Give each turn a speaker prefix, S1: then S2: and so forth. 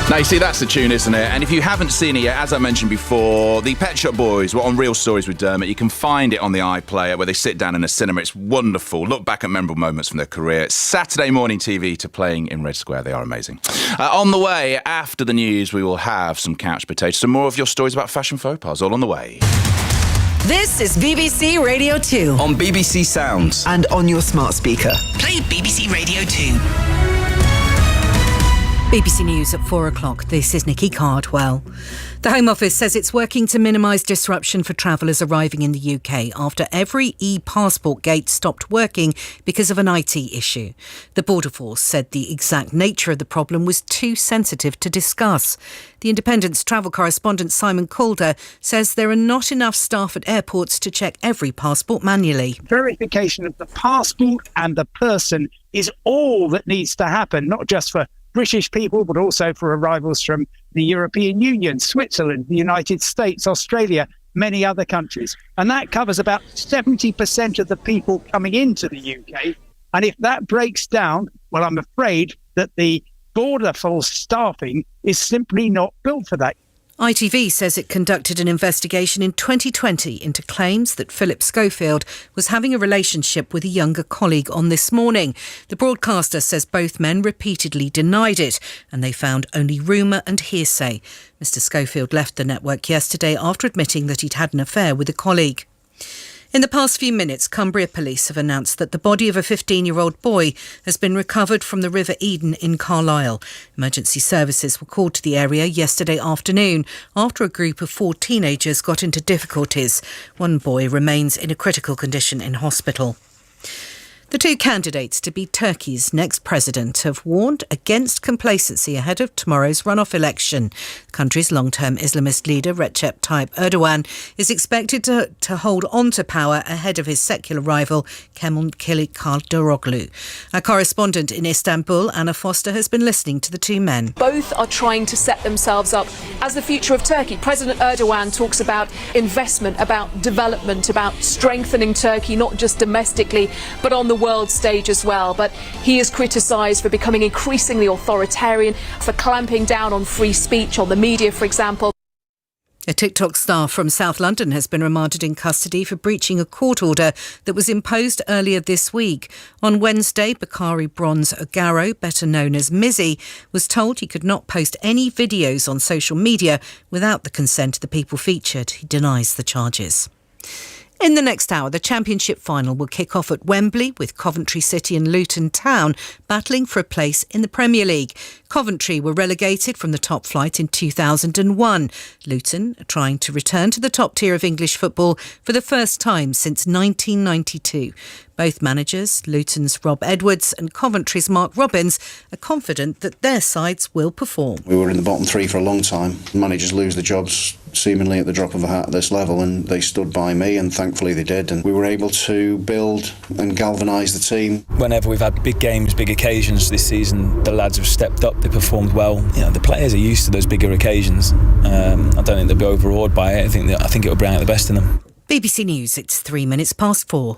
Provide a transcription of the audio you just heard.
S1: Now, you see, that's the tune, isn't it? And if you haven't seen it yet, as I mentioned before, the Pet Shop Boys were on Real Stories with Dermot. You can find it on the iPlayer where they sit down in a cinema. It's wonderful. Look back at memorable moments from their career. It's Saturday morning TV to playing in Red Square. They are amazing. On the way, after the news, we will have some couch potatoes, some more of your stories about fashion faux pas, all on the way.
S2: This is BBC Radio 2.
S3: On BBC Sounds.
S2: And on your smart speaker.
S4: Play BBC Radio 2.
S5: BBC News at 4 o'clock. This is Nikki Cardwell. The Home Office says it's working to minimise disruption for travellers arriving in the UK after every e-passport gate stopped working because of an IT issue. The Border Force said the exact nature of the problem was too sensitive to discuss. The Independent's travel correspondent Simon Calder says there are not enough staff at airports to check every passport manually.
S6: Verification of the passport and the person is all that needs to happen, not just for British people, but also for arrivals from the European Union, Switzerland, the United States, Australia, many other countries. And that covers about 70% of the people coming into the UK. And if that breaks down, well, I'm afraid that the Border Force staffing is simply not built for that.
S5: ITV says it conducted an investigation in 2020 into claims that Philip Schofield was having a relationship with a younger colleague on This Morning. The broadcaster says both men repeatedly denied it, and they found only rumour and hearsay. Mr Schofield left the network yesterday after admitting that he'd had an affair with a colleague. In the past few minutes, Cumbria Police have announced that the body of a 15-year-old boy has been recovered from the River Eden in Carlisle. Emergency services were called to the area yesterday afternoon after a group of 4 teenagers got into difficulties. One boy remains in a critical condition in hospital. The 2 candidates to be Turkey's next president have warned against complacency ahead of tomorrow's runoff election. The country's long-term Islamist leader, Recep Tayyip Erdogan, is expected to hold on to power ahead of his secular rival, Kemal Kılıçdaroğlu. Our correspondent in Istanbul, Anna Foster, has been listening to the 2 men.
S7: Both are trying to set themselves up as the future of Turkey. President Erdogan talks about investment, about development, about strengthening Turkey, not just domestically, but on the world stage as well. But he is criticised for becoming increasingly authoritarian, for clamping down on free speech, on the media, for example.
S5: A TikTok star from South London has been remanded in custody for breaching a court order that was imposed earlier this week. On Wednesday, Bakari Bronze Ogaro, better known as Mizzy, was told he could not post any videos on social media without the consent of the people featured. He denies the charges. In the next hour, the Championship final will kick off at Wembley with Coventry City and Luton Town battling for a place in the Premier League. Coventry were relegated from the top flight in 2001. Luton are trying to return to the top tier of English football for the first time since 1992. Both managers, Luton's Rob Edwards and Coventry's Mark Robbins, are confident that their sides will perform.
S8: We were in the bottom 3 for a long time. Managers lose their jobs seemingly at the drop of a hat at this level, and they stood by me, and thankfully they did, and we were able to build and galvanise the team.
S3: Whenever we've had big games, big occasions this season, the lads have stepped up, they performed well. You know, the players are used to those bigger occasions. I don't think they'll be overawed by it. I think it'll bring out the best in them.
S5: BBC News, it's 3 minutes past 4.